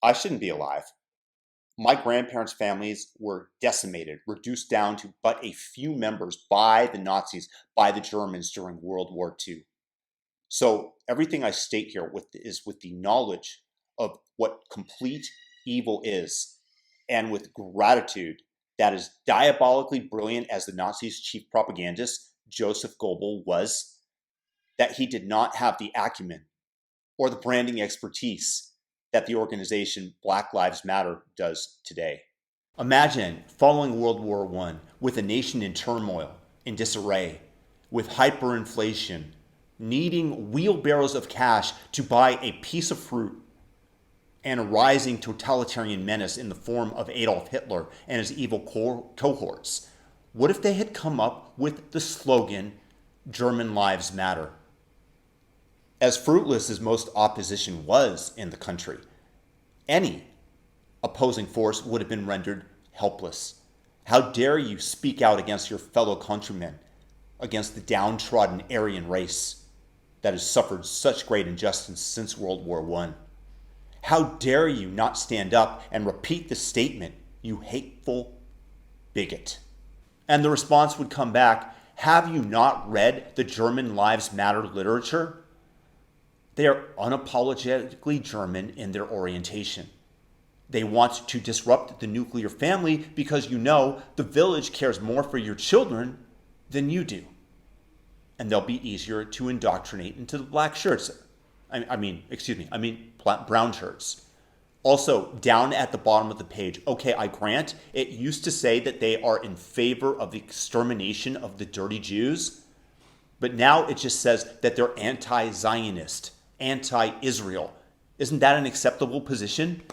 I shouldn't be alive. My grandparents' families were decimated, reduced down to but a few members by the Nazis, by the Germans during World War II. So everything I state here is with the knowledge of what complete evil is, and with gratitude that is diabolically brilliant as the Nazis' chief propagandist, Joseph Goebbels, was, that he did not have the acumen or the branding expertise that the organization Black Lives Matter does today. Imagine following World War I with a nation in turmoil, in disarray, with hyperinflation, needing wheelbarrows of cash to buy a piece of fruit, and a rising totalitarian menace in the form of Adolf Hitler and his evil cohorts. What if they had come up with the slogan, German Lives Matter? As fruitless as most opposition was in the country, any opposing force would have been rendered helpless. How dare you speak out against your fellow countrymen, against the downtrodden Aryan race that has suffered such great injustice since World War I? How dare you not stand up and repeat the statement, you hateful bigot? And the response would come back, have you not read the German Lives Matter literature? They are unapologetically German in their orientation. They want to disrupt the nuclear family because you know the village cares more for your children than you do. And they'll be easier to indoctrinate into the black shirts. Brown shirts. Also, down at the bottom of the page, okay, I grant, it used to say that they are in favor of the extermination of the dirty Jews, but now it just says that they're anti-Zionist, anti-Israel. Isn't that an acceptable position?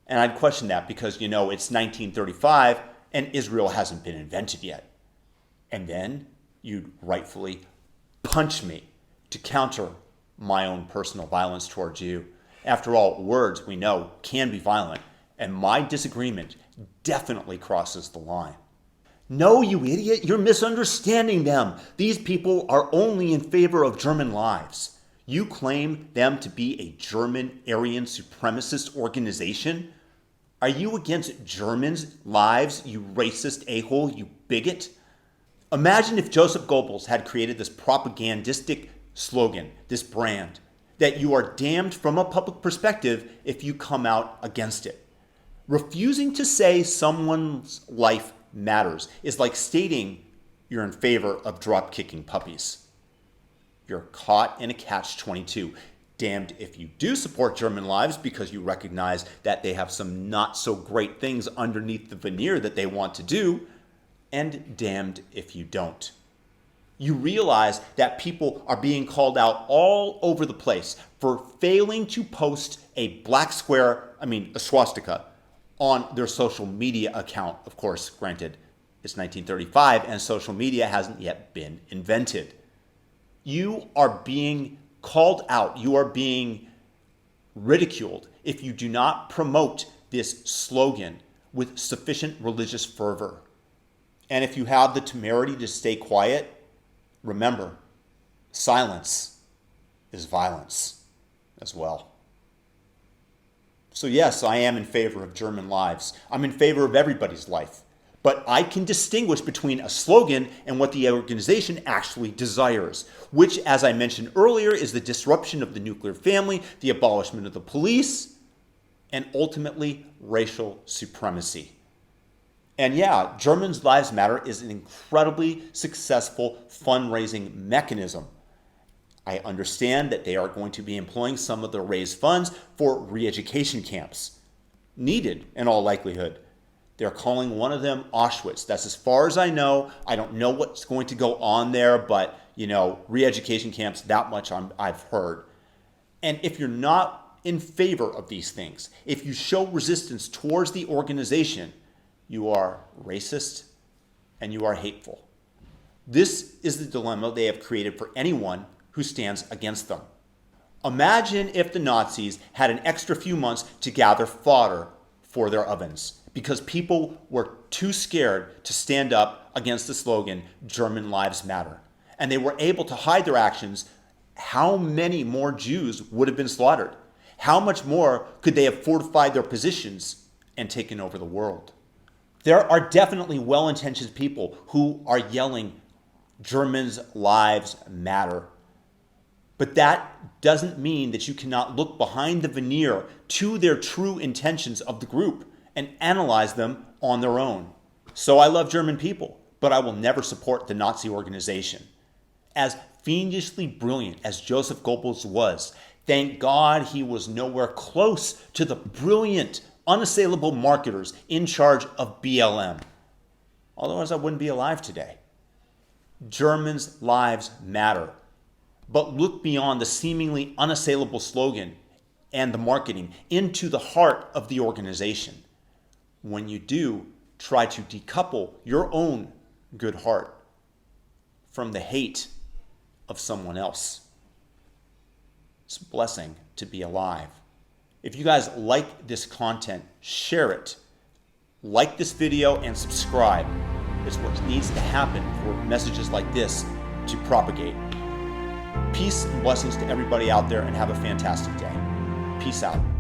And I'd question that because, it's 1935 and Israel hasn't been invented yet. And then you'd rightfully punch me to counter my own personal violence towards you. After all, words, we know, can be violent, and my disagreement definitely crosses the line. No, you idiot, you're misunderstanding them. These people are only in favor of German lives. You claim them to be a German Aryan supremacist organization? Are you against Germans' lives, you racist a-hole, you bigot? Imagine if Joseph Goebbels had created this propagandistic slogan, this brand, that you are damned from a public perspective if you come out against it. Refusing to say someone's life matters is like stating you're in favor of drop-kicking puppies. You're caught in a catch-22. Damned if you do support German lives because you recognize that they have some not so great things underneath the veneer that they want to do, and damned if you don't. You realize that people are being called out all over the place for failing to post a a swastika, on their social media account. Of course, granted, it's 1935 and social media hasn't yet been invented. You are being called out. You are being ridiculed if you do not promote this slogan with sufficient religious fervor. And if you have the temerity to stay quiet, remember, silence is violence as well. So yes, I am in favor of German lives. I'm in favor of everybody's life. But I can distinguish between a slogan and what the organization actually desires, which, as I mentioned earlier, is the disruption of the nuclear family, the abolishment of the police, and ultimately racial supremacy. And yeah, Germans' Lives Matter is an incredibly successful fundraising mechanism. I understand that they are going to be employing some of the raised funds for re-education camps. Needed, in all likelihood. They're calling one of them Auschwitz. That's as far as I know. I don't know what's going to go on there, but, re-education camps, that much I've heard. And if you're not in favor of these things, if you show resistance towards the organization, you are racist and you are hateful. This is the dilemma they have created for anyone who stands against them. Imagine if the Nazis had an extra few months to gather fodder for their ovens because people were too scared to stand up against the slogan, German Lives Matter. And they were able to hide their actions. How many more Jews would have been slaughtered? how much more could they have fortified their positions and taken over the world? There are definitely well-intentioned people who are yelling, Germans' lives matter. But that doesn't mean that you cannot look behind the veneer to their true intentions of the group and analyze them on their own. So I love German people, but I will never support the Nazi organization. As fiendishly brilliant as Joseph Goebbels was, thank God he was nowhere close to the brilliant, unassailable marketers in charge of BLM. Otherwise, I wouldn't be alive today. Germans' lives matter. But look beyond the seemingly unassailable slogan and the marketing into the heart of the organization. When you do, try to decouple your own good heart from the hate of someone else. It's a blessing to be alive. If you guys like this content, share it. Like this video and subscribe. It's what needs to happen for messages like this to propagate. Peace and blessings to everybody out there, and have a fantastic day. Peace out.